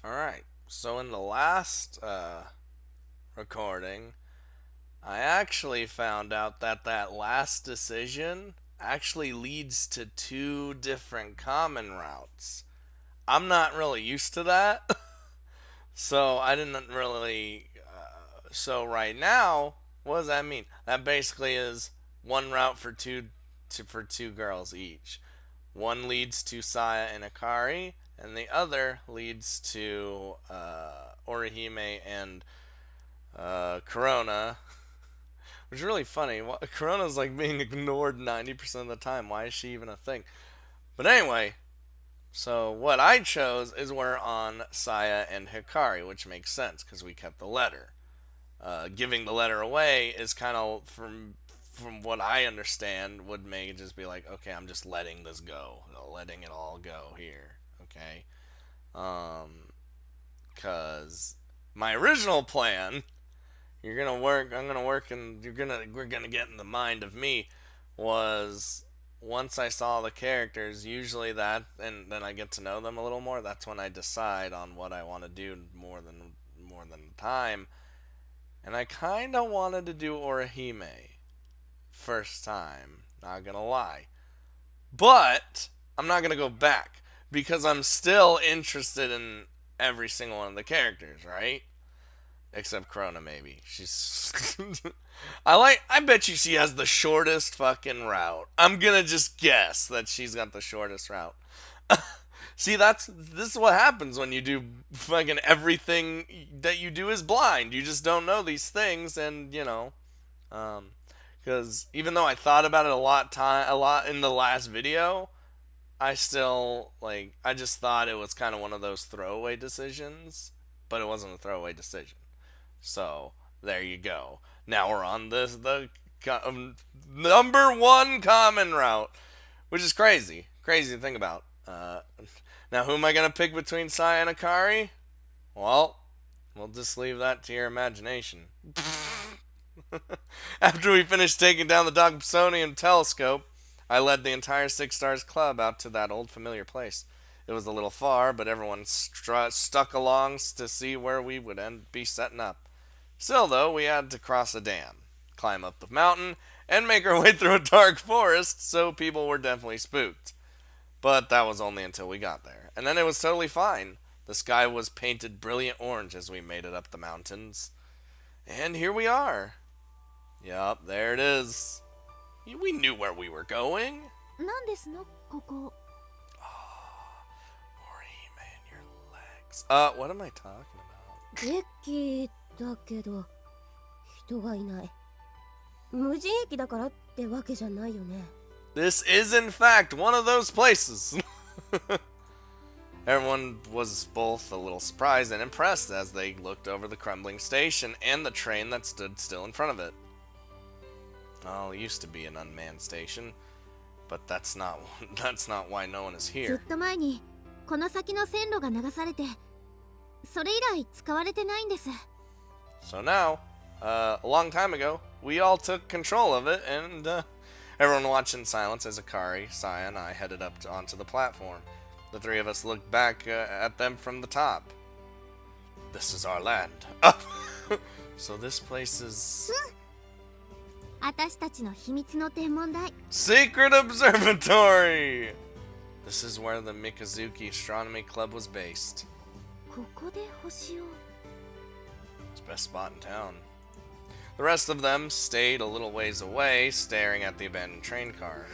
Alright, so in the last recording, I actually found out that that last decision actually leads to two different common routes. I'm not really used to that, so I didn't really. So right now, what does that mean? That basically is one route for for two girls each. One leads to Saya and Hikari, and the other leads to Orihime and Corona, which is really funny. Corona's like being ignored 90% of the time. Why is she even a thing? But anyway, so what I chose is we're on Saya and Hikari, which makes sense because we kept the letter. Giving the letter away is kind of from what I understand would make it just be like, okay, I'm just letting this go, letting it all go here, okay? Cause my original plan, you're gonna work, I'm gonna work, and we're gonna get in the mind of me, was once I saw the characters, usually that, and then I get to know them a little more. That's when I decide on what I want to do more than time. And I kind of wanted to do Orihime first time, not gonna lie. But I'm not gonna go back because I'm still interested in every single one of the characters, right? Except Corona, maybe. She's. I bet you she has the shortest fucking route. I'm gonna just guess that she's got the shortest route. See, this is what happens when you do fucking everything that you do is blind. You just don't know these things, and um, because even though I thought about it a lot in the last video, I still I just thought it was kind of one of those throwaway decisions, but it wasn't a throwaway decision. So there you go. Now we're on the number one common route, which is crazy to think about. Now who am I gonna pick between Sai and Hikari? Well, we'll just leave that to your imagination. After we finished taking down the Dobsonian telescope, I led the entire Six Stars Club out to that old familiar place. It was a little far, but everyone stuck along to see where we would be setting up. Still, though, we had to cross a dam, climb up the mountain, and make our way through a dark forest, so people were definitely spooked. But that was only until we got there. And then it was totally fine. The sky was painted brilliant orange as we made it up the mountains. And here we are. Yup, there it is. We knew where we were going. なんですのここ Ori, man, your legs. What am I talking about? 駅だけど人がいない。無人駅だからってわけじゃないよね。 This is, in fact, one of those places. Everyone was both a little surprised and impressed as they looked over the crumbling station and the train that stood still in front of it. Oh, it used to be an unmanned station, but that's not why no one is ず here. っと前にこの先の線路が流されて、それ以来使われてないんです。 So now, a long time ago, we all took control of it, and everyone watched in silence as Hikari, Saya, and I headed up onto the platform. The three of us looked back at them from the top. This is our land. So this place is... 私たちの秘密の天文台。 Secret Observatory! This is where the Mikazuki Astronomy Club was based. ここで星を。 It's the best spot in town. The rest of them stayed a little ways away, staring at the abandoned train car.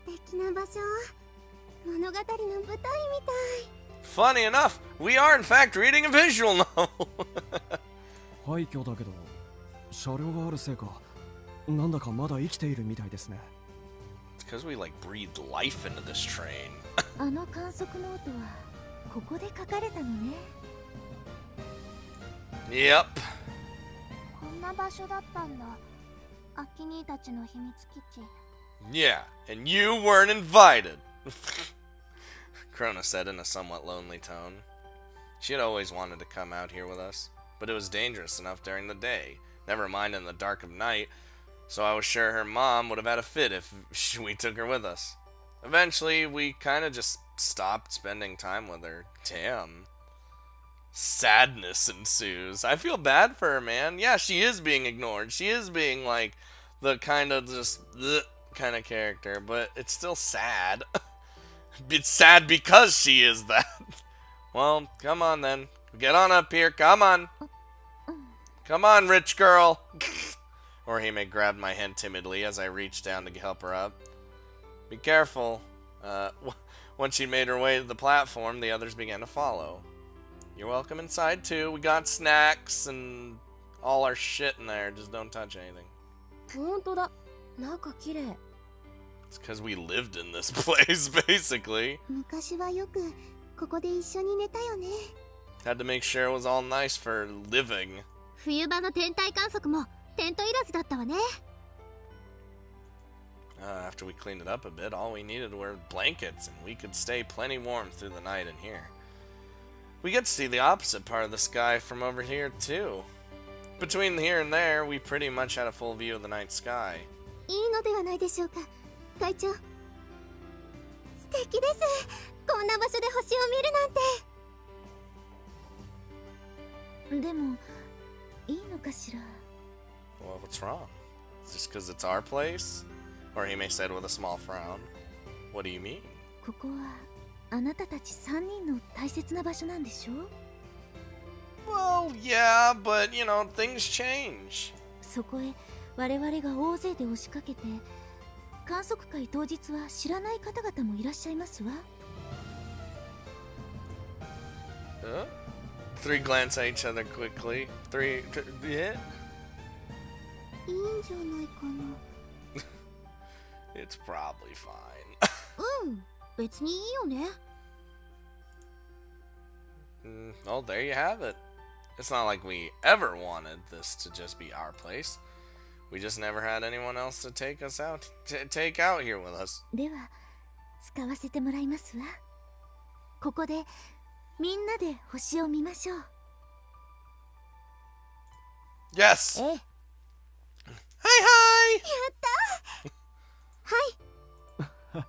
素敵な場所。物語の舞台みたい。 Funny enough, we are in fact reading a visual novel. 廃墟だけど車両があるせいかなんだかまだ生きているみたいですね。 It's because we breathed life into this train. あの観測ノートはここで書かれたのね。 Yep. こんな場所だったんだ。アキ兄たちの秘密基地。 Yeah, and you weren't invited. Krona said in a somewhat lonely tone. She had always wanted to come out here with us, but it was dangerous enough during the day, never mind in the dark of night, so I was sure her mom would have had a fit if we took her with us. Eventually, we kind of just stopped spending time with her. Damn. Sadness ensues. I feel bad for her, man. Yeah, she is being ignored. She is being like the kind of just kind of character, but it's still sad. It's sad because she is that. Well, come on then. Get on up here. Come on. Come on, rich girl. Orihime grabbed my hand timidly as I reached down to help her up. Be careful. Once she made her way to the platform, the others began to follow. You're welcome inside too. We got snacks and all our shit in there. Just don't touch anything. ほんとだ。中綺麗。 It's because we lived in this place, basically. 昔はよくここで一緒に寝たよね。 Had to make sure it was all nice for living. 冬場の天体観測もテントいらずだったわね。 After we cleaned it up a bit, all we needed were blankets, and we could stay plenty warm through the night in here. We get to see the opposite part of the sky from over here, too. Between here and there, we pretty much had a full view of the night sky. いいのではないでしょうか、会長。素敵です。こんな場所で星を見るなんて。でも、いいのかしら。 Well, what's wrong? Just because it's our place? Orihime said with a small frown. What do you mean? ここはあなたたち3人の大切な場所なんでしょう。 Well, yeah, but, you know, things change. そこへ我々が大勢で押しかけて、観測会当日は知らない方々もいらっしゃいますわ。 Three glance at each other quickly. Yeah? いいんじゃないかな。 It's probably fine. うん、別にいいよね。 Oh, there you have it. It's not like we ever wanted this to just be our place. We just never had anyone else to take us out, take out here with us. では、使わせてもらいますわ。ここでみんなで星を見ましょう。 Yes! ええ。 Hi, hi! はい。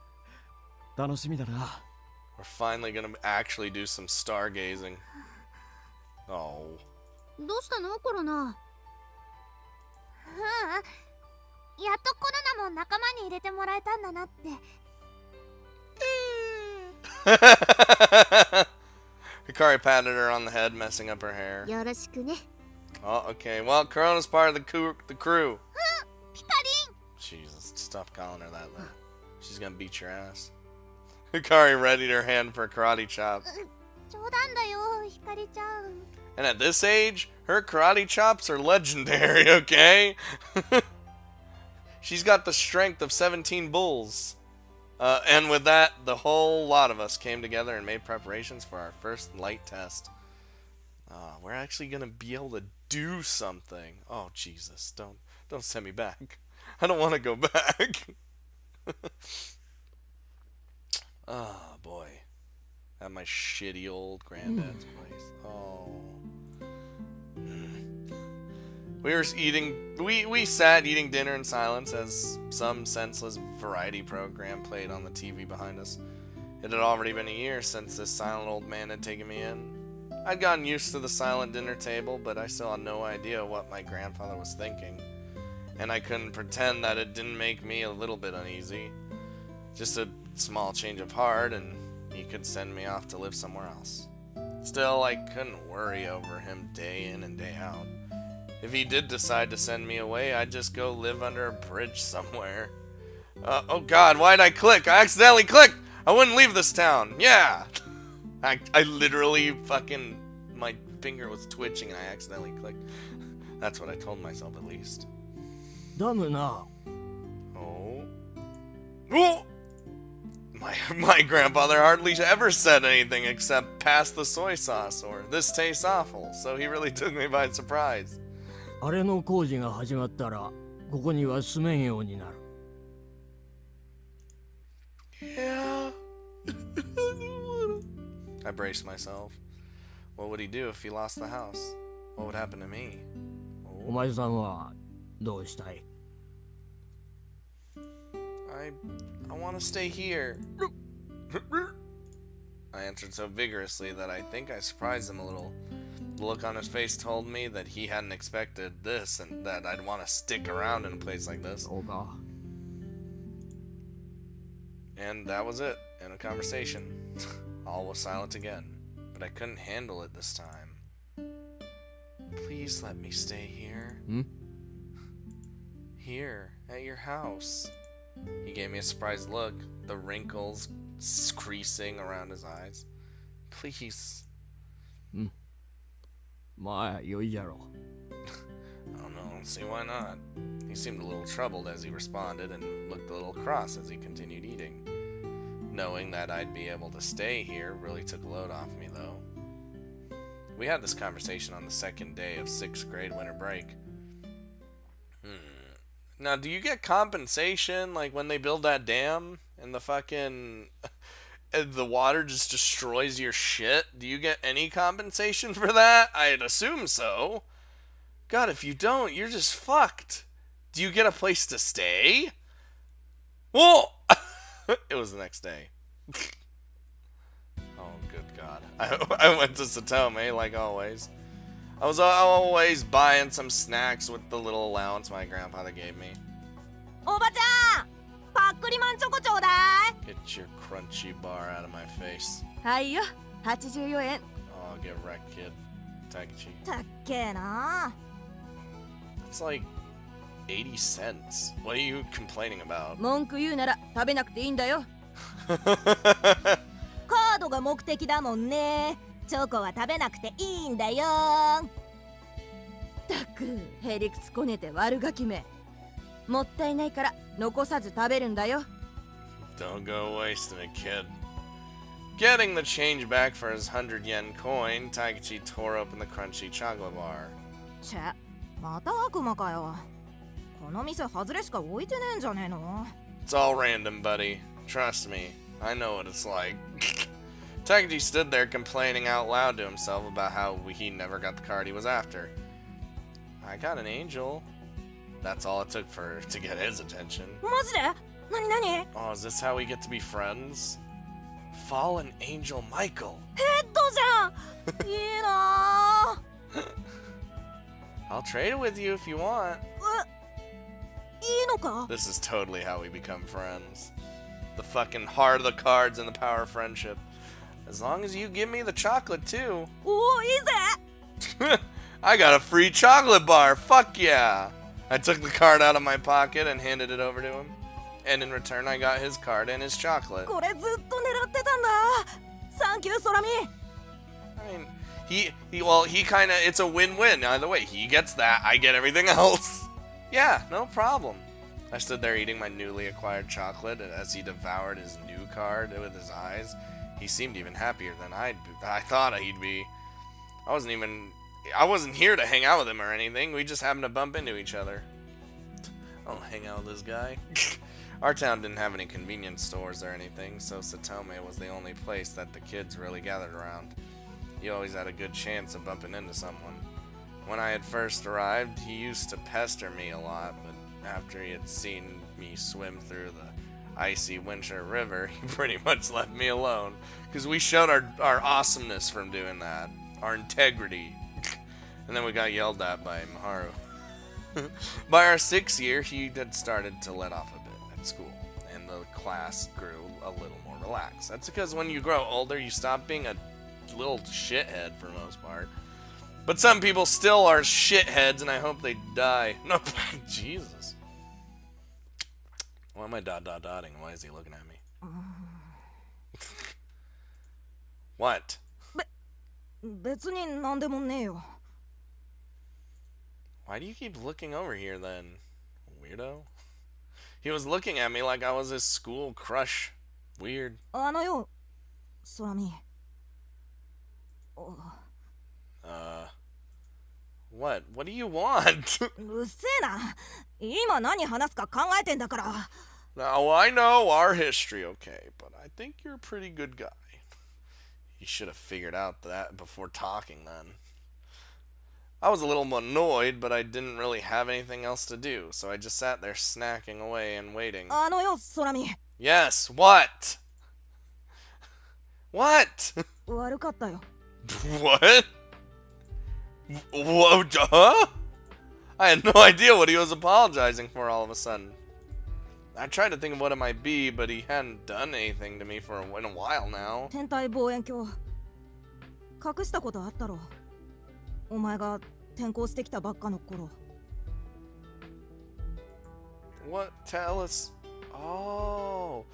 楽しみだな。 We're finally gonna actually do some stargazing. Oh. どうしたのコロナ。やっとコロナも仲間に入れてもらえたんだなって。Hikari patted her on the head, messing up her hair. よろしくね。 Oh, okay. Well, Corona's part of the crew. ピカリン。 Jesus, stop calling her that then. She's gonna beat your ass. Hikari readied her hand for a karate chop. 冗談だよ、ひかりちゃん。 And at this age, her karate chops are legendary, okay? She's got the strength of 17 bulls. And with that, the whole lot of us came together and made preparations for our first light test. We're actually gonna be able to do something. Oh Jesus, don't send me back. I don't want to go back. Oh boy, at my shitty old granddad's place. Oh. We sat eating dinner in silence as some senseless variety program played on the TV behind us. It had already been a year since this silent old man had taken me in. I'd gotten used to the silent dinner table, but I still had no idea what my grandfather was thinking. And I couldn't pretend that it didn't make me a little bit uneasy. Just a small change of heart, and he could send me off to live somewhere else. Still, I couldn't worry over him day in and day out. If he did decide to send me away, I'd just go live under a bridge somewhere. Oh god, why'd I click? I accidentally clicked! I wouldn't leave this town. Yeah! I literally fucking... My finger was twitching and I accidentally clicked. That's what I told myself at least. ダムな。 Oh. Oh! My grandfather hardly ever said anything except pass the soy sauce or this tastes awful, so he really took me by surprise. あれの工事が始まったら、ここには住めんようになる。Yeah. I braced myself. What would he do if he lost the house? What would happen to me? お前さんはどうしたい？ I I want to stay here. I answered so vigorously that I think I surprised him a little. The look on his face told me that he hadn't expected this and that I'd want to stick around in a place like this. そうか。 And that was it. In a conversation. All was silent again. But I couldn't handle it this time. Please let me stay here. Here, at your house. He gave me a surprised look, the wrinkles creasing around his eyes. Please. まあ、良いやろ。 I don't know, see why not. He seemed a little troubled as he responded and looked a little cross as he continued eating. Knowing that I'd be able to stay here really took a load off me, though. We had this conversation on the second day of 6th grade winter break. Now, do you get compensation, like when they build that dam and the fucking... the water just destroys your shit? Do you get any compensation for that? I'd assume so. God, if you don't, you're just fucked. Do you get a place to stay? Whoa! It was the next day. Oh, good God. I went to Satome, like always. I was always buying some snacks with the little allowance my grandfather gave me. おばちゃん、パックリマンチョコちょうだい。 Get your crunchy bar out of my face. はいよ、84円。 Oh, get wrecked, kid. Taikichi. たっけえな。 It's like 80 cents. What are you complaining about? 文句言うなら食べなくていいんだよ。カードが目的だもんね。チョコは食べなくていいんだよ。たく、へりくつこねて悪ガキめ。もったいないから残さず食べるんだよ。 Don't go wasting it, kid. Getting the change back for his 100 yen coin, Taikichi tore open the crunchy chocolate bar. チェ、また悪魔かよ。この店外れしか置いてねえんじゃねえの。 It's all random, buddy. Trust me. I know what it's like. Taikichi stood there complaining out loud to himself about how he never got the card he was after. I got an angel. That's all it took to get his attention. マジで？なになに？ Oh, is this how we get to be friends? Fallen Angel Michael. ヘッドじゃん。いいな。I'll trade it with you if you want. いいのか？ This is totally how we become friends. The fucking heart of the cards and the power of friendship. As long as you give me the chocolate too. おお、いいぜ。 I got a free chocolate bar. Fuck yeah. I took the card out of my pocket and handed it over to him. And in return, I got his card and his chocolate. これずっと狙ってたんだ。サンキュー、ソラミ。 I mean, he kind of, it's a win-win. Either way, he gets that, I get everything else. Yeah, no problem. I stood there eating my newly acquired chocolate, and as he devoured his new card with his eyes, he seemed even happier than I thought he'd be. I wasn't here to hang out with him or anything. We just happened to bump into each other. I'll hang out with this guy. Our town didn't have any convenience stores or anything, so Satome was the only place that the kids really gathered around. You always had a good chance of bumping into someone. When I had first arrived, he used to pester me a lot, but after he had seen me swim through the icy winter river, he pretty much left me alone, because we showed our awesomeness from doing that, our integrity. And then we got yelled at by Maharu. By our 6th year, he had started to let off a bit at school, and the class grew a little more relaxed. That's because when you grow older, you stop being a little shithead for the most part. But some people still are shitheads, and I hope they die. No, Jesus. Why am I dotting? Why is he looking at me? What? 別になんでもねえよ。 Why do you keep looking over here then, weirdo? He was looking at me like I was his school crush. Weird. あのよ、ソラミ。What? What do you want? うっせえな。今何話すか考えてんだから。 Now, I know our history, okay, but I think you're a pretty good guy. You should have figured out that before talking then. I was a little annoyed, but I didn't really have anything else to do, so I just sat there snacking away and waiting. あのよ空見 Yes, what? What? 悪かったよ What? What? Huh? I had no idea what he was apologizing for all of a sudden. I tried to think of what it might be, but he hadn't done anything to me for in a while now. 天体望遠鏡隠したことあったろお前が転校してきたばっかの頃 What? Tell us. Oh,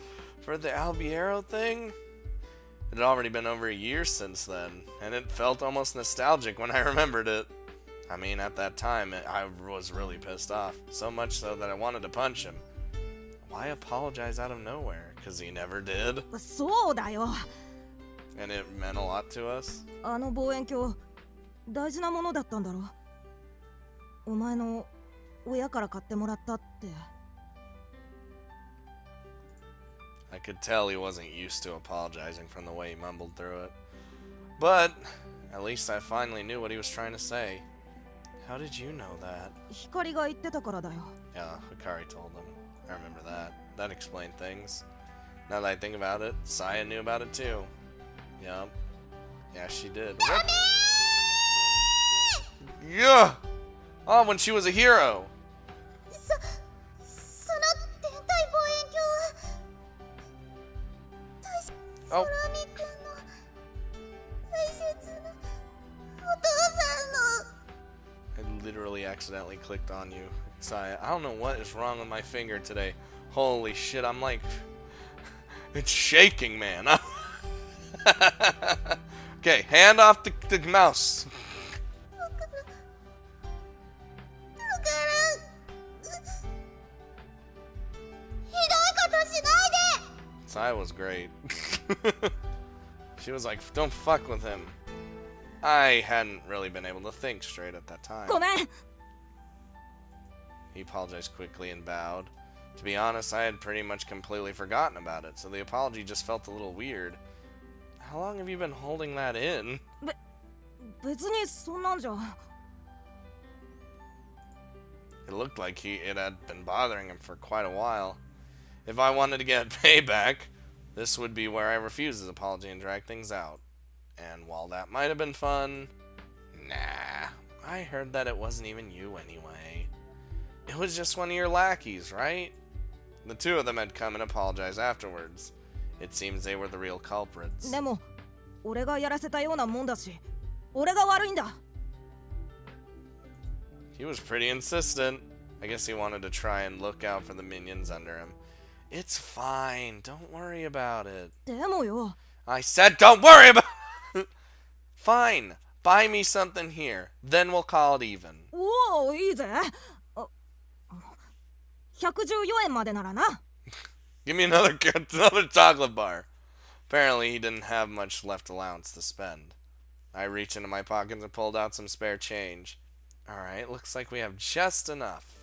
for the Albiero thing? It had already been over a year since then, and it felt almost nostalgic when I remembered it. I mean, at that time, I was really pissed off. So much so that I wanted to punch him. Why apologize out of nowhere? Because he never did. そうだよ And it meant a lot to us. あの望遠鏡大事なものだったんだろお前の親から買ってもらったって I could tell he wasn't used to apologizing from the way he mumbled through it. But, at least I finally knew what he was trying to say. How did you know that? 光が言ってたからだよ Yeah, Hikari told him. I remember that. That explained things. Now that I think about it, Saya knew about it too. Yup. Yeah, she did. What? Yeah! Oh, when she was a hero! その天体望遠鏡は Oh. 空見くんの大切なお父さんの I literally accidentally clicked on you. Saya, I don't know what is wrong with my finger today. Holy shit, I'm like... It's shaking, man. Okay, hand off the mouse. だからひどいことしないで Saya was great. She was like, don't fuck with him. I hadn't really been able to think straight at that time. ごめん He apologized quickly and bowed. To be honest, I had pretty much completely forgotten about it, so the apology just felt a little weird. How long have you been holding that in? 別にそんなんじゃ It looked like it had been bothering him for quite a while. If I wanted to get payback, this would be where I refuse his apology and drag things out. And while that might have been fun, nah, I heard that it wasn't even you anyway. It was just one of your lackeys, right? The two of them had come and apologized afterwards. It seems they were the real culprits. でも俺がやらせたようなもんだし俺が悪いんだ He was pretty insistent. I guess he wanted to try and look out for the minions under him. It's fine. Don't worry about it. でもよ I said don't worry about it! Fine. Buy me something here. Then we'll call it even. おおいいぜあ114円までならな Give me another chocolate bar. Apparently, he didn't have much left allowance to spend. I reached into my pockets and pulled out some spare change. Alright, looks like we have just enough.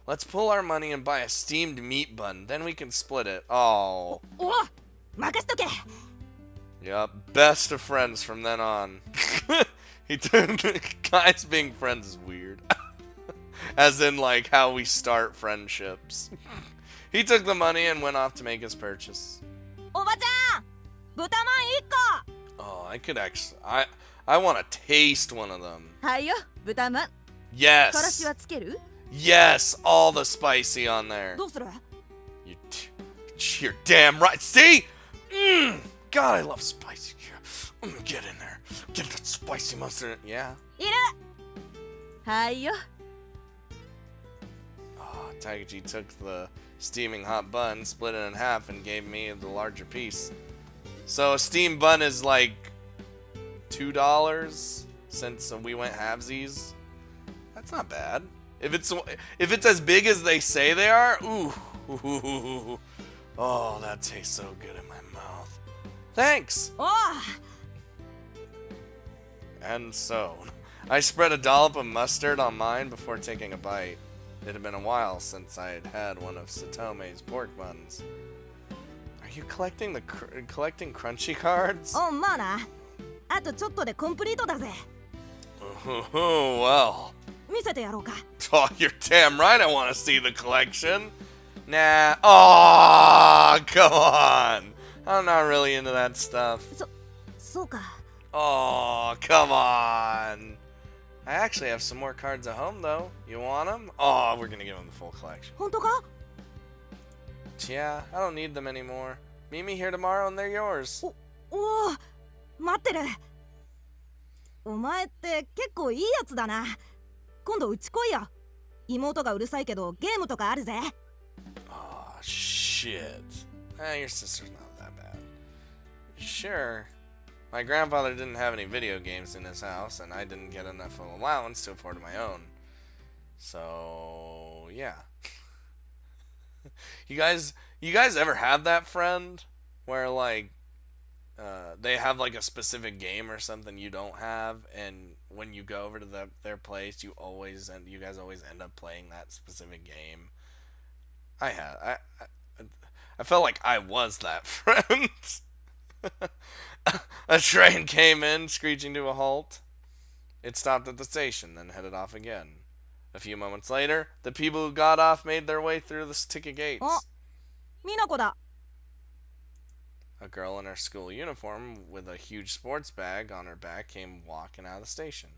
Let's pull our money and buy a steamed meat bun, then we can split it. Oh. お任しとけ Yup, best of friends from then on. Guys being friends is weird. As in, like, how we start friendships. He took the money and went off to make his purchase. おばちゃん豚まん1個 Oh, I could actually... I want to taste one of them. はいよ豚まん Yes. からしはつける Yes, all the spicy on there. どうする You're damn right. See? God, I love spicy. Get in there. Get that spicy mustard. Yeah. いるはいよ Oh, Taiguchi took the steaming hot bun, split it in half, and gave me the larger piece. So a steamed bun is like $2 since we went halvesies. That's not bad. If it's as big as they say they are, ooh. Oh, that tastes so good in my mouth. Thanks. おう And so, I spread a dollop of mustard on mine before taking a bite. It had been a while since I had had one of Satome's pork buns. Are you collecting collecting crunchy cards? おまあなあとちょっとでコンプリートだぜ Oh, well. 見せてやろうか。 Oh, you're damn right I want to see the collection. Nah. Oh, come on. I'm not really into that stuff. そうか。 Oh, come on. I actually have some more cards at home, though. You want them? Oh, we're going to give them the full collection. 本当か？ Yeah, I don't need them anymore. Meet me here tomorrow and they're yours. おお、待ってる。お前って結構いいやつだな。今度うち来いよ。妹がうるさいけどゲームとかあるぜ。 Oh, shit. Your sister's not that bad. Sure. My grandfather didn't have any video games in his house, and I didn't get enough of allowance to afford my own. So, yeah. You guys ever have that friend where, like, they have, like, a specific game or something you don't have, and when you go over to their place, you guys always end up playing that specific game? I felt like I was that friend. A train came in, screeching to a halt. It stopped at the station, then headed off again. A few moments later, the people who got off made their way through the ticket gates. あ、美奈子だ。 A girl in her school uniform with a huge sports bag on her back came walking out of the station.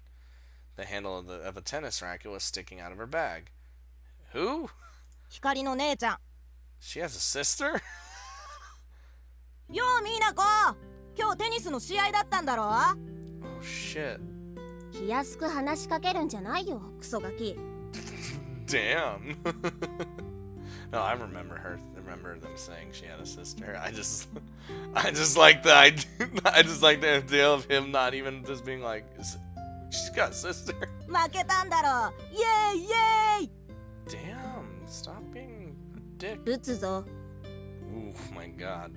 The handle of a tennis racket was sticking out of her bag. Who? 光の姉ちゃん。 She has a sister? よう美奈子、今日テニスの試合だったんだろ。 Oh shit. 気安く話しかけるんじゃないよ、クソガキ。 Damn. No, I remember them saying she had a sister. I just like the idea of him not even just being like, she's got a sister. 負けたんだろ。イエーイイエーイ。 Damn, stop being a dick. 打つぞ。 Ooh, my god.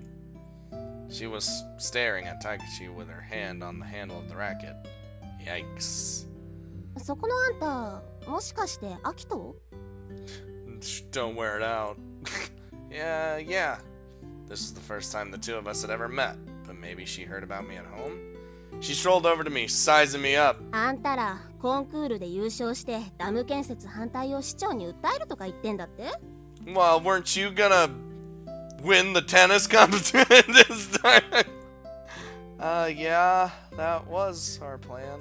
She was staring at Takeshi with her hand on the handle of the racket. Yikes. そこのあんた、もしかしてアキト？ Don't wear it out. Yeah. This is the first time the two of us had ever met, but maybe she heard about me at home? She strolled over to me, sizing me up. あんたらコンクールで優勝してダム建設反対を市長に訴えるとか言ってんだって？ Well, weren't you gonna win the tennis competition this time? Yeah, that was our plan.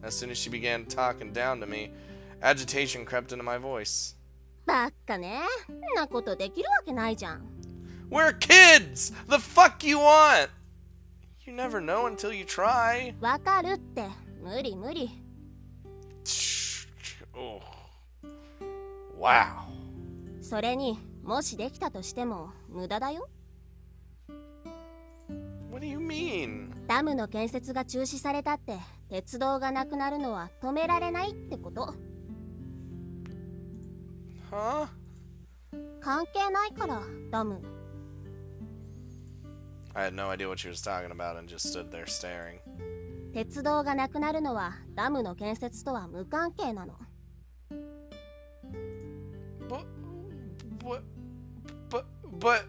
As soon as she began talking down to me, agitation crept into my voice. ばっかね。んなことできるわけないじゃん。 We're kids! The fuck you want? You never know until you try. わかるって。無理無理。 Oh. Wow. それにもしできたとしても無駄だよ。 What do you mean? ダムの建設が中止されたって鉄道がなくなるのは止められないってこと。 Huh? 関係ないからダム。 I had no idea what she was talking about and just stood there staring. 鉄道がなくなるのはダムの建設とは無関係なの。 But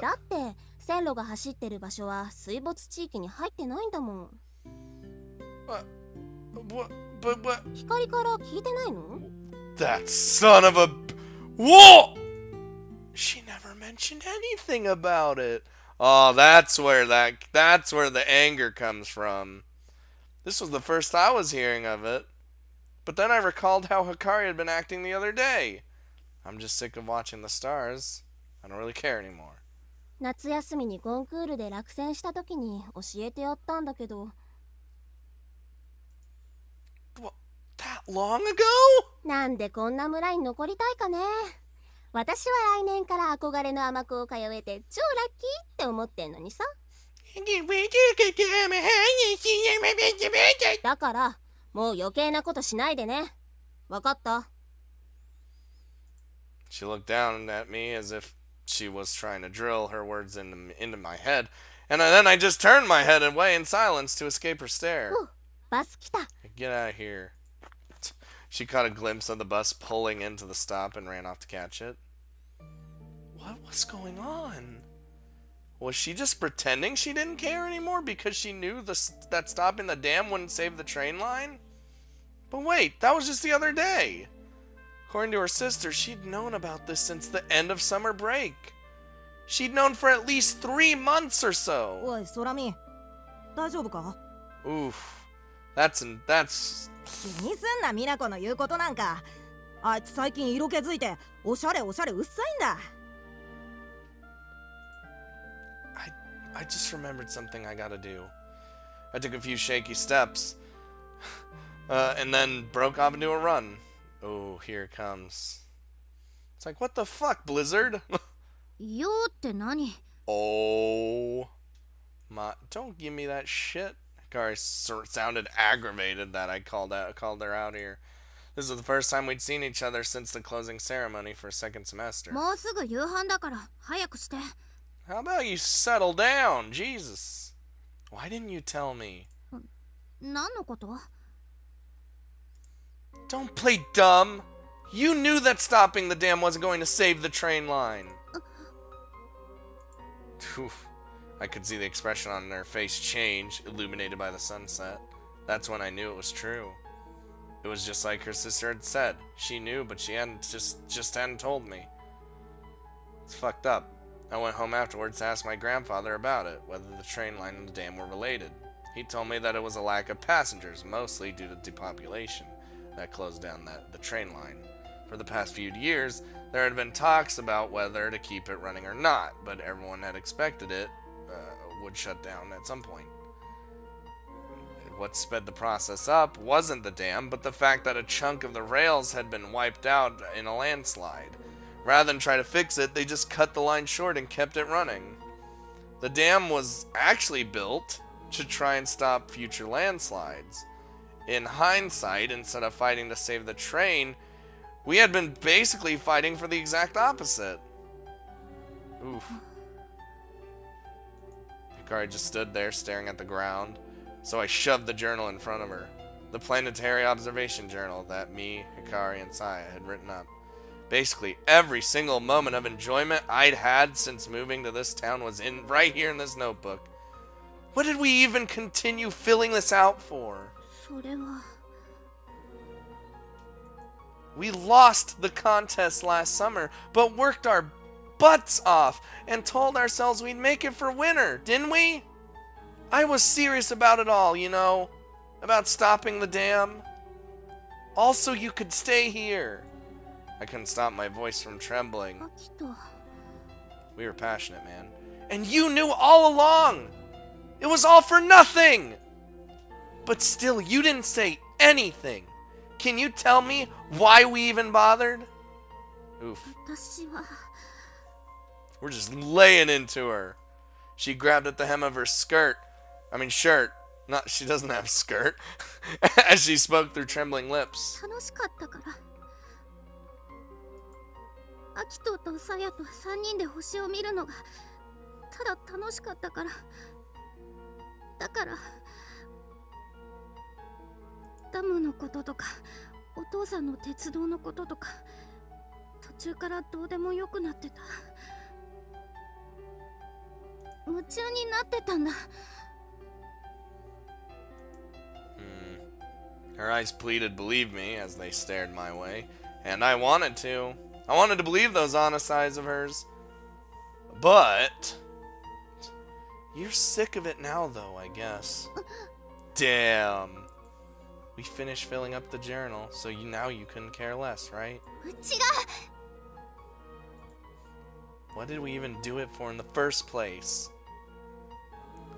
だって線路が走ってる場所は水没地域に入ってないんだもん。 but光から聞いてないの？ that son of a whoa! She never mentioned anything about it. Oh, that's where the anger comes from. This was the first I was hearing of it. But then I recalled how Hikari had been acting the other day. I'm just sick of watching the stars. I don't really care anymore. 夏休みにコンクールで落選した時に教えてやったんだけど。 What, that long ago? なんでこんな村に残りたいかね。私は来年から憧れの尼子を通えて超ラッキーって思ってんのにさ。だからもう余計なことしないでね。わかった？ She looked down at me as if she was trying to drill her words into my head, and then I just turned my head away in silence to escape her stare. バス来た。 Get out of here. She caught a glimpse of the bus pulling into the stop and ran off to catch it. What was going on? Was she just pretending she didn't care anymore because she knew that stopping the dam wouldn't save the train line? But wait, that was just the other day. According to her sister, she'd known about this since the end of summer break. She'd known for at least 3 months or so. おい空見大丈夫か Oof. That's 気にすんな美奈子の言うことなんかあいつ最近色気づいておしゃれうっさいんだ I just remembered something I gotta do. I took a few shaky steps, and then broke off into a run. Oh, here it comes. It's like, what the fuck, Blizzard? よって何 Oh my! Don't give me that shit. Hikari sounded aggravated that I called her out here. This is the first time we'd seen each other since the closing ceremony for second semester. もうすぐ夕飯だから早くして How about you settle down? Jesus. Why didn't you tell me? 何のこと Don't play dumb. You knew that stopping the dam wasn't going to save the train line. Oof. I could see the expression on her face change, illuminated by the sunset. That's when I knew it was true. It was just like her sister had said. She knew, but she hadn't just hadn't told me. It's fucked up. I went home afterwards to ask my grandfather about it, whether the train line and the dam were related. He told me that it was a lack of passengers, mostly due to depopulation, that closed down the train line. For the past few years, there had been talks about whether to keep it running or not, but everyone had expected it would shut down at some point. What sped the process up wasn't the dam, but the fact that a chunk of the rails had been wiped out in a landslide. Rather than try to fix it, they just cut the line short and kept it running. The dam was actually built to try and stop future landslides. In hindsight, instead of fighting to save the train, we had been basically fighting for the exact opposite. Oof. Hikari just stood there staring at the ground, so I shoved the journal in front of her. The planetary observation journal that me, Hikari, and Saya had written up. Basically, every single moment of enjoyment I'd had since moving to this town was right here in this notebook. What did we even continue filling this out for? それは We lost the contest last summer, but worked our butts off and told ourselves we'd make it for winter, didn't we? I was serious about it all, you know, about stopping the dam. Also, you could stay here. I couldn't stop my voice from trembling. 秋と We were passionate, man. And you knew all along! It was all for nothing! But still, you didn't say anything. Can you tell me why we even bothered? Oof. 私は We're just laying into her. She grabbed at the hem of her shirt. Not, she doesn't have a skirt. As she spoke through trembling lips. 楽しかったから秋ととさやと3人で星を見るのがただ楽しかったからだからダムのこととかお父さんの鉄道のこととか途中からどうでもよくなってた夢中になってたんだ Her eyes pleaded, believe me, as they stared my way. And I wanted to. I wanted to believe those honest eyes of hers. But you're sick of it now, though, I guess. Damn. We finished filling up the journal, so now you couldn't care less, right? 違う What did we even do it for in the first place?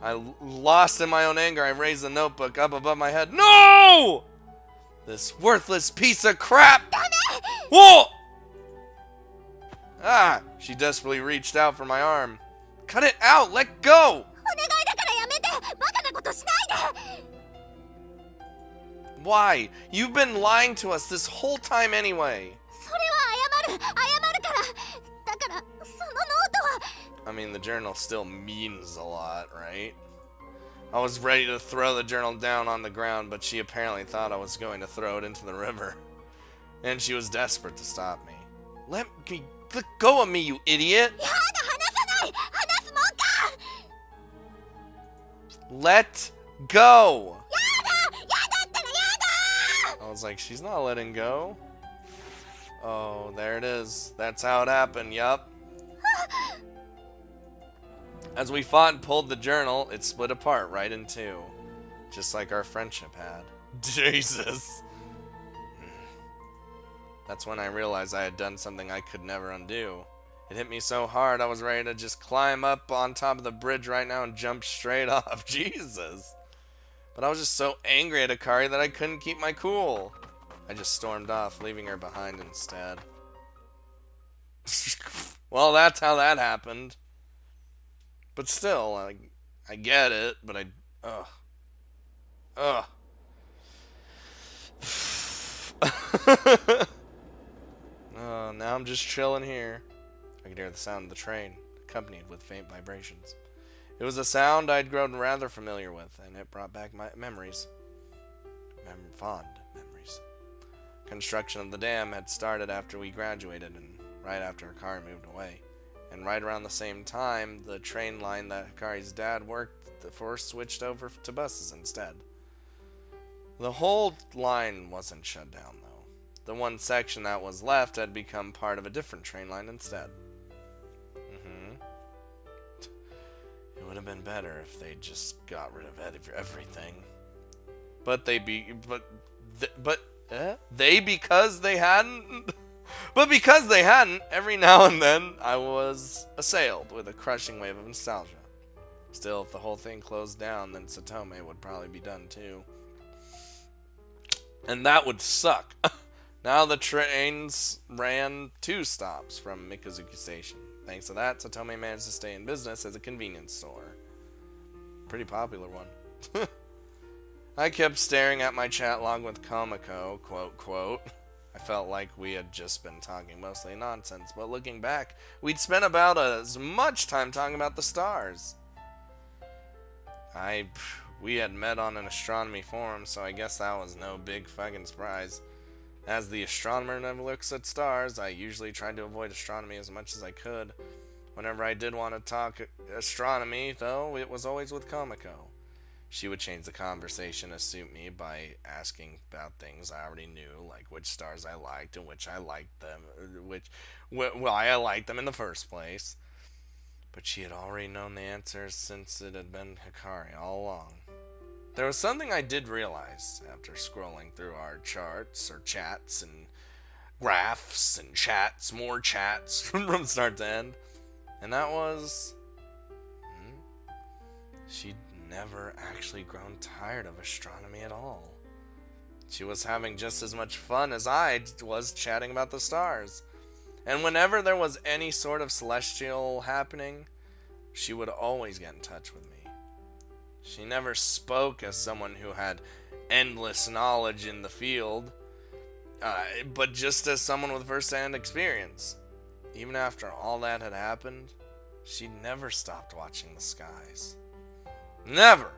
I lost in my own anger. I raised the notebook up above my head. No! This worthless piece of crap! Whoa! Ah! She desperately reached out for my arm. Cut it out! Let go! お願いだからやめてバカなことしないで Why? You've been lying to us this whole time anyway. それは謝るからだからそのノートは I mean, the journal still means a lot, right? I was ready to throw the journal down on the ground, but she apparently thought I was going to throw it into the river. And she was desperate to stop me. Let go of me, you idiot! やだ話さない話すもんか Let go! やだったらやだ I was like, she's not letting go. Oh, there it is. That's how it happened, yup. As we fought and pulled the journal, it split apart right in two. Just like our friendship had. Jesus. That's when I realized I had done something I could never undo. It hit me so hard I was ready to just climb up on top of the bridge right now and jump straight off. Jesus. But I was just so angry at Hikari that I couldn't keep my cool. I just stormed off, leaving her behind instead. Well, that's how that happened. But still, I get it, but ugh. Oh, now I'm just chilling here. I could hear the sound of the train, accompanied with faint vibrations. It was a sound I'd grown rather familiar with, and it brought back my memories. Fond memories. Construction of the dam had started after we graduated, and right after Hikari moved away. And right around the same time, the train line that Hikari's dad worked for switched over to buses instead. The whole line wasn't shut down, though. The one section that was left had become part of a different train line instead. It would have been better if they just got rid of everything. But because they hadn't, every now and then I was assailed with a crushing wave of nostalgia. Still, if the whole thing closed down, then Satome would probably be done too. And that would suck. Now the trains ran 2 stops from Mikazuki Station. Thanks to that, Satome managed to stay in business as a convenience store. Pretty popular one. I kept staring at my chat log with Komiko, quote. I felt like we had just been talking mostly nonsense, but looking back, we'd spent about as much time talking about the stars. We had met on an astronomy forum, so I guess that was no big fucking surprise. As the astronomer never looks at stars, I usually tried to avoid astronomy as much as I could. Whenever I did want to talk astronomy, though, it was always with Komiko. She would change the conversation to suit me by asking about things I already knew, like which stars I liked and which I liked them, why I liked them in the first place. But she had already known the answers since it had been Hikari all along. There was something I did realize after scrolling through our charts or chats and graphs and chats, more chats from start to end. And that was, she'd never actually grown tired of astronomy at all. She was having just as much fun as I was chatting about the stars. And whenever there was any sort of celestial happening, she would always get in touch with me. She never spoke as someone who had endless knowledge in the field, but just as someone with first-hand experience. Even after all that had happened, she never stopped watching the skies. Never!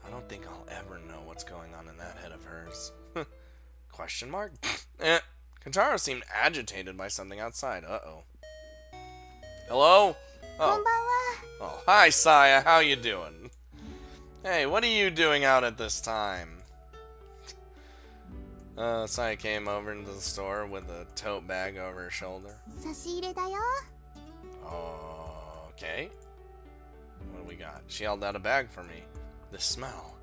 I don't think I'll ever know what's going on in that head of hers. Question mark? Kentaro seemed agitated by something outside. Uh-oh. Hello? Oh. Oh, hi, Saya. How you doing? Hey, what are you doing out at this time? Saya came over into the store with a tote bag over her shoulder. Okay. What do we got? She held out a bag for me. The smell.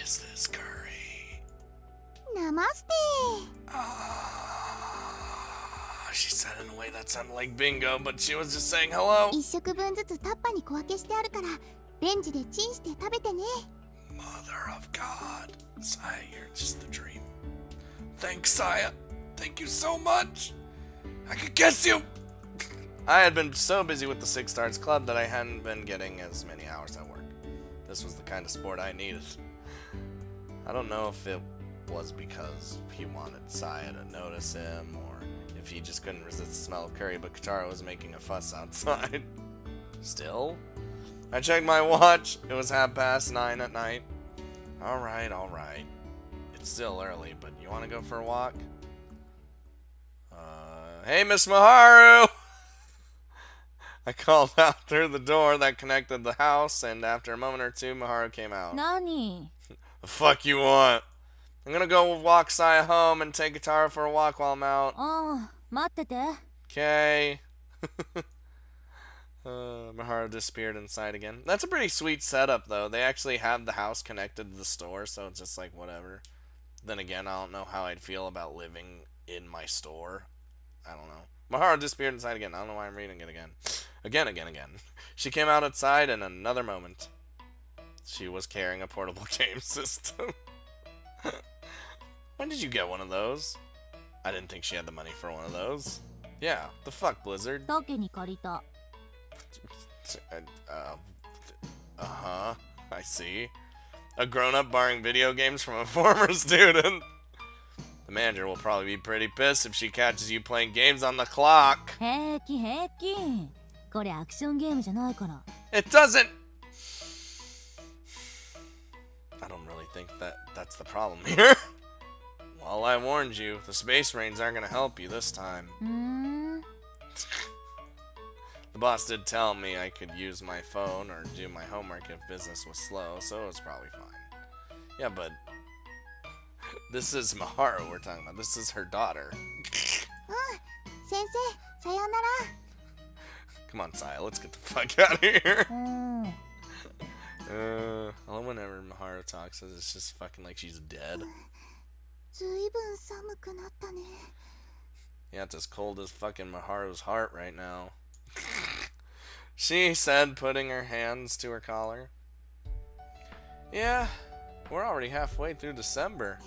Is this curry? She said it in a way that sounded like bingo, but she was just saying hello. Mother of God. Saya, you're just the dream. Thanks, Saya. Thank you so much. I could kiss you. I had been so busy with the Six Stars Club that I hadn't been getting as many hours at work. This was the kind of sport I needed. I don't know if it was because he wanted Saya to notice him, or if he just couldn't resist the smell of curry, but Kentaro was making a fuss outside. Still? I checked my watch. It was 9:30 at night. Alright. It's still early, but you want to go for a walk? Hey, Miss Maharu! I called out through the door that connected the house, and after a moment or two, Maharu came out. 何 The fuck you want? I'm gonna go walk Saya home and take Katara for a walk while I'm out. ああ待ってて Okay. Maharu disappeared inside again. That's a pretty sweet setup, though. They actually have the house connected to the store, so it's just like, whatever. Then again, I don't know how I'd feel about living in my store. I don't know. Maharu disappeared inside again. I don't know why I'm reading it again. Again. She came out outside in another moment. She was carrying a portable game system. When did you get one of those? I didn't think she had the money for one of those. Yeah, the fuck, Blizzard? タケに借りた Uh-huh, I see. A grown-up borrowing video games from a former student. The manager will probably be pretty pissed if she catches you playing games on the clock. 平気平気これアクションゲームじゃないから It doesn't... I don't really think that's the problem here. Well, I warned you. The Space Marines aren't gonna help you this time. うーん The boss did tell me I could use my phone or do my homework if business was slow, so it was probably fine. Yeah, but... This is Maharu we're talking about. This is her daughter. 先生さようなら Come on, Saya, let's get the fuck out of here. うーん I love whenever Maharu talks, it's just fucking like she's dead. ずいぶん寒くなったね Yeah, it's as cold as fucking Maharu's heart right now. She said, putting her hands to her collar. Yeah, we're already halfway through December.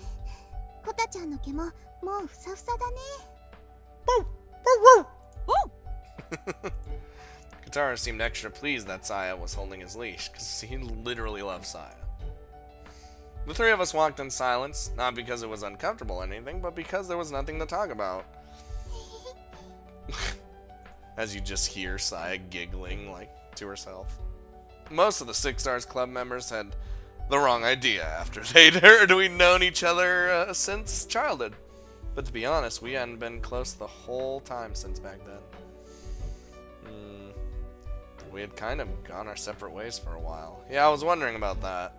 コタちゃんの毛ももうふさふさだね Katara seemed extra pleased that Saya was holding his leash, because he literally loves Saya. The three of us walked in silence, not because it was uncomfortable or anything, but because there was nothing to talk about. As you just hear Saya giggling, like, to herself. Most of the Six Stars Club members had the wrong idea after they'd heard we'd known each other since childhood. But to be honest, we hadn't been close the whole time since back then. We had kind of gone our separate ways for a while. Yeah, I was wondering about that.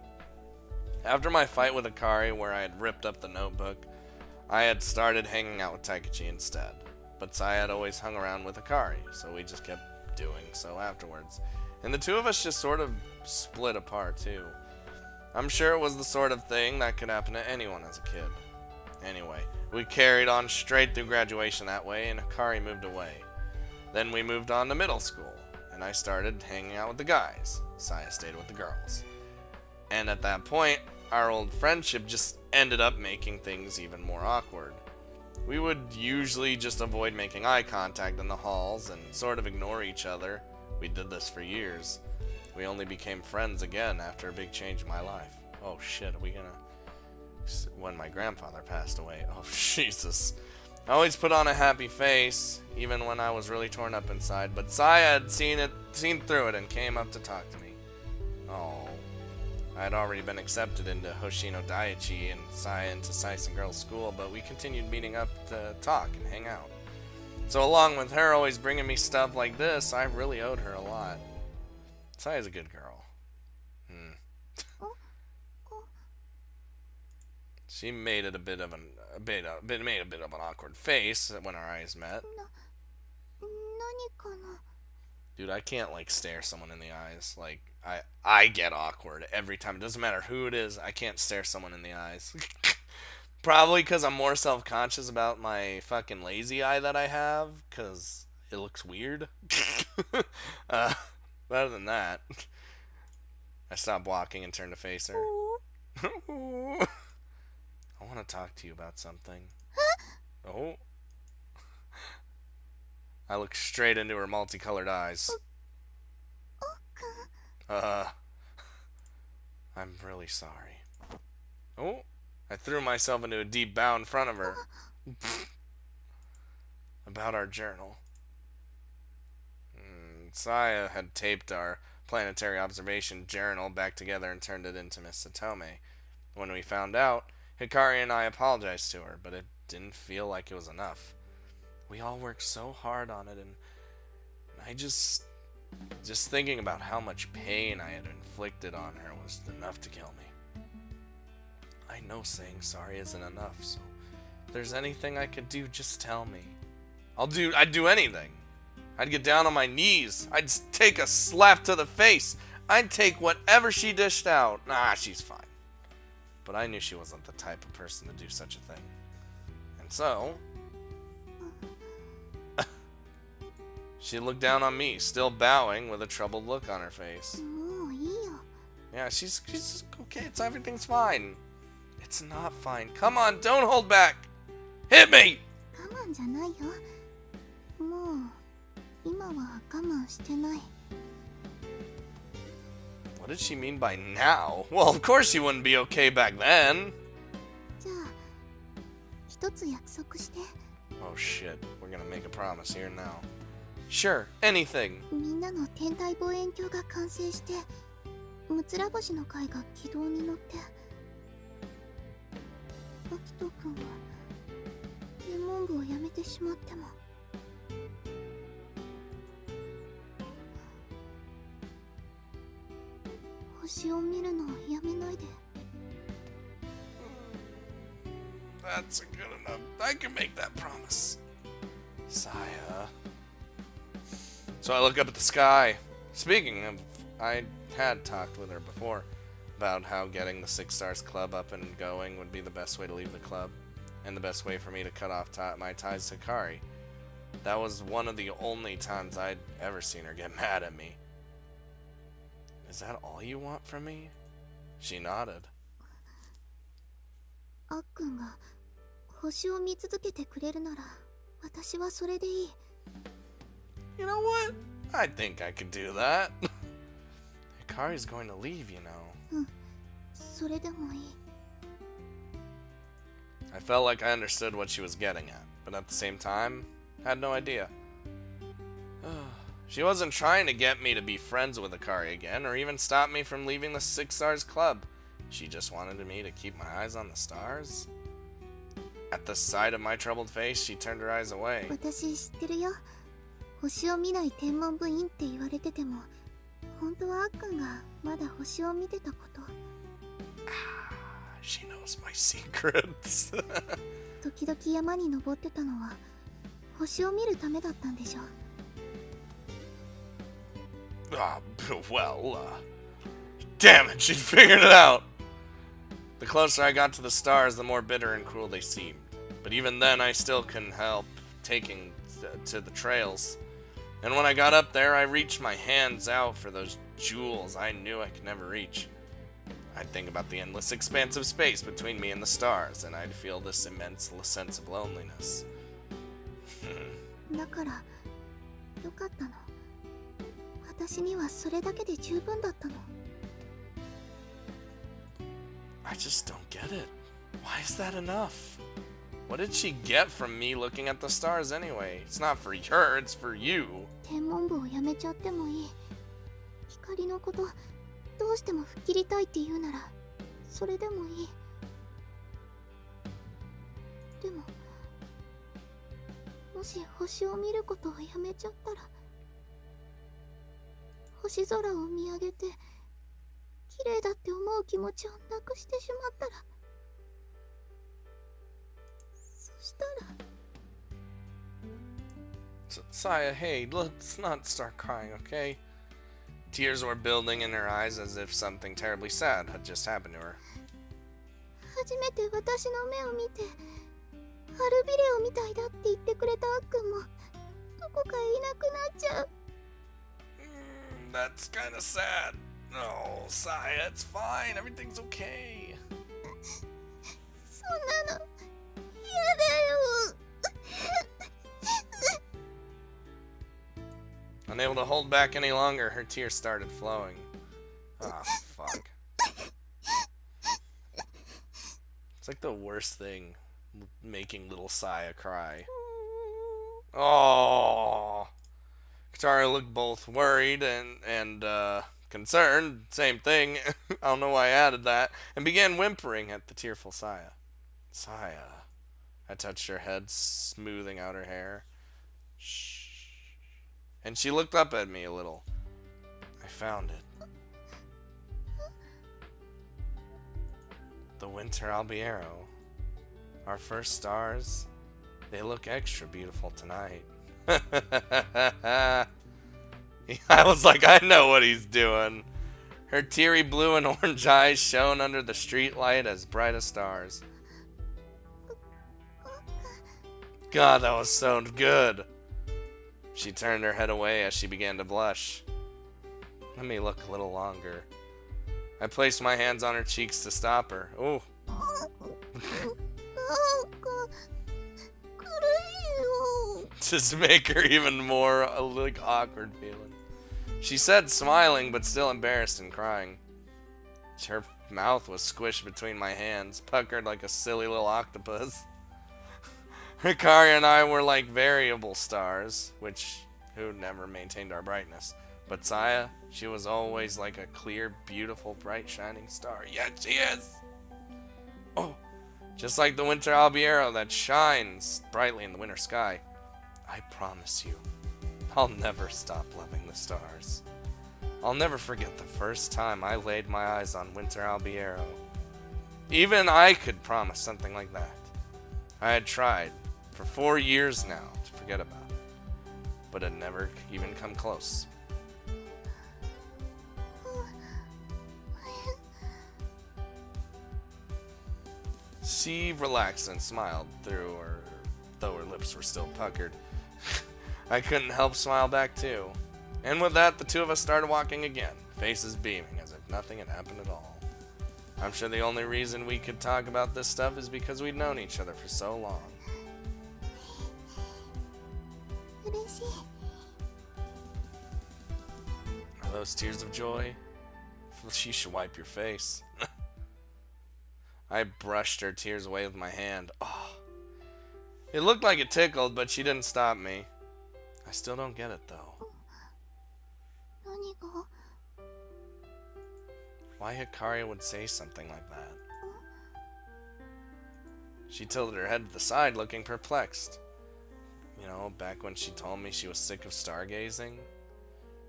After my fight with Hikari, where I had ripped up the notebook, I had started hanging out with Taikechi instead. But Saya had always hung around with Hikari, so we just kept doing so afterwards. And the two of us just sort of split apart too. I'm sure it was the sort of thing that could happen to anyone as a kid. Anyway, we carried on straight through graduation that way, and Hikari moved away. Then we moved on to middle school, and I started hanging out with the guys. Saya stayed with the girls. And at that point, our old friendship just ended up making things even more awkward. We would usually just avoid making eye contact in the halls and sort of ignore each other. We did this for years. We only became friends again after a big change in my life. Oh shit, are we gonna... When my grandfather passed away. Oh Jesus. I always put on a happy face, even when I was really torn up inside, but Saya had seen through it and came up to talk to me. Oh. I had already been accepted into Hoshino Daiichi and Saya into Saisen Girls School, but we continued meeting up to talk and hang out. So along with her always bringing me stuff like this, I really owed her a lot. Saya's a good girl. She made it a bit of an awkward face when our eyes met. 何かな Dude, I can't like stare someone in the eyes. Like I get awkward every time. It doesn't matter who it is. I can't stare someone in the eyes. Probably because I'm more self-conscious about my fucking lazy eye that I have, because it looks weird. Other than that, I stopped walking and turned to face her. I want to talk to you about something. Oh. I looked straight into her multicolored eyes. I'm really sorry. Oh, I threw myself into a deep bow in front of her. About our journal. Saya had taped our planetary observation journal back together and turned it into Miss Satome. When we found out, Hikari and I apologized to her, but it didn't feel like it was enough. We all worked so hard on it, and I just Just thinking about how much pain I had inflicted on her was enough to kill me. I know saying sorry isn't enough, so if there's anything I could do, just tell me. I'd do anything. I'd get down on my knees. I'd take a slap to the face. I'd take whatever she dished out. Nah, she's fine. But I knew she wasn't the type of person to do such a thing. And so, she looked down on me, still bowing with a troubled look on her face. もういいよ。 Yeah, she's okay. Everything's fine. It's not fine. Come on, don't hold back. Hit me. 我慢じゃないよ。もう今は我慢してない。 What did she mean by now? Well, of course she wouldn't be okay back then. じゃあ一つ約束して。 Oh shit, we're gonna make a promise here now. Sure, anything. みんなの天体望遠鏡が完成してむつら星の会が軌道に乗ってアキト君は天文部を辞めてしまっても星を見るのをやめないで。 That's good enough. I can make that promise. Saya. So I look up at the sky. Speaking of, I had talked with her before about how getting the Six Stars Club up and going would be the best way to leave the club, and the best way for me to cut off my ties to Hikari. That was one of the only times I'd ever seen her get mad at me. Is that all you want from me? She nodded. あっくんが星を見続けてくれるなら私はそれでいい。 You know what? I think I could do that. Hikari's going to leave, you know. うん、それでもいい。 I felt like I understood what she was getting at, but at the same time, had no idea. She wasn't trying to get me to be friends with Hikari again, or even stop me from leaving the Six Stars Club. She just wanted me to keep my eyes on the stars. At the sight of my troubled face, she turned her eyes away. 私知ってるよ。星を見ない天文部員って言われてても本当はあっくんがまだ星を見てたこと。 She knows my secrets. 時々山に登ってたのは星を見るためだったんでしょ。 Well, damn it, she'd figured it out. The closer I got to the stars, the more bitter and cruel they seemed. But even then, I still couldn't help taking to the trails. And when I got up there, I reached my hands out for those jewels I knew I could never reach. I'd think about the endless expanse of space between me and the stars, and I'd feel this immense sense of loneliness. だからよかったの。私にはそれだけで十分だったの。 I just don't get it. Why is that enough? What did she get from me looking at the stars anyway? It's not for her, it's for you. 天文部を辞めちゃってもいい。光のことどうしても吹っ切りたいって言うならそれでもいい。でももし星を見ることをやめちゃったら星空を見上げて綺麗だって思う気持ちをなくしてしまったらそしたら Saya, hey, let's not start crying, okay? Tears were building in her eyes as if something terribly sad had just happened to her. 初めて私の目を見て春ビレオみたいだって言ってくれたあっくんもどこかいなくなっちゃう。 That's kind of sad. No, Saya, it's fine. Everything's okay. そんなの嫌だよ。 Unable to hold back any longer, her tears started flowing. Ah, fuck. It's like the worst thing, making little Saya cry. Oh. Katara looked both worried and concerned. Same thing. I don't know why I added that. And began whimpering at the tearful Saya. Saya. I touched her head, smoothing out her hair. Shh. And she looked up at me a little. I found it. The Winter Albiero. Our first stars. They look extra beautiful tonight. I was like, I know what he's doing. Her teary blue and orange eyes shone under the street light as bright as stars. God, that was so good. She turned her head away as she began to blush. Let me look a little longer. I placed my hands on her cheeks to stop her. Ooh. Just make her even more like awkward feeling. She said, smiling but still embarrassed and crying. Her mouth was squished between my hands, puckered like a silly little octopus. Hikari and I were like variable stars, who never maintained our brightness. But Saya, she was always like a clear, beautiful, bright, shining star. Yeah, she is! Oh, just like the Winter Albiero that shines brightly in the winter sky. I promise you, I'll never stop loving the stars. I'll never forget the first time I laid my eyes on Winter Albiero. Even I could promise something like that. I had tried for 4 years now to forget about it, but had never even come close. She relaxed and smiled though her lips were still puckered. I couldn't help smile back too. And with that, the two of us started walking again, faces beaming as if nothing had happened at all. I'm sure the only reason we could talk about this stuff is because we'd known each other for so long. Are those tears of joy? You should wipe your face. I brushed her tears away with my hand. Oh. It looked like it tickled, but she didn't stop me. I still don't get it, though. Why Hikari would say something like that? She tilted her head to the side, looking perplexed. You know, back when she told me she was sick of stargazing,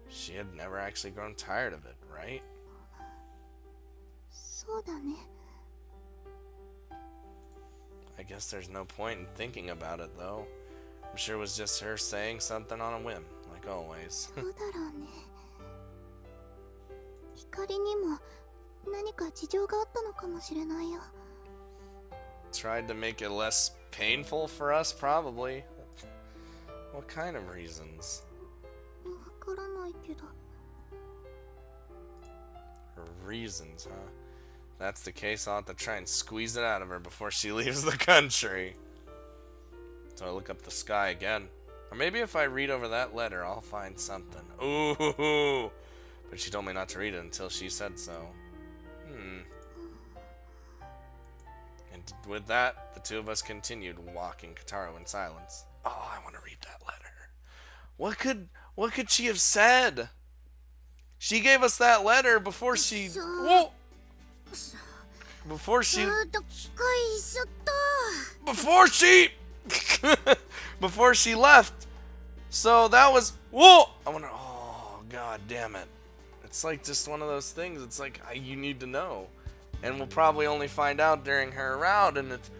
she had never actually grown tired of it, right? I guess there's no point in thinking about it, though. I'm sure it was just her saying something on a whim, like always. Tried to make it less painful for us, probably. What kind of reasons? Her reasons, huh? If that's the case, I'll have to try and squeeze it out of her before she leaves the country. So I look up the sky again. Or maybe if I read over that letter, I'll find something. Ooh! But she told me not to read it until she said so. And with that, the two of us continued walking Kataro in silence. Oh, I want to read that letter. What could she have said? She gave us that letter before she... Whoa! Before she... Before she left. So that was... Whoa! I wonder... Oh, god damn it. It's like just one of those things. It's like, you need to know. And we'll probably only find out during her round, and it's...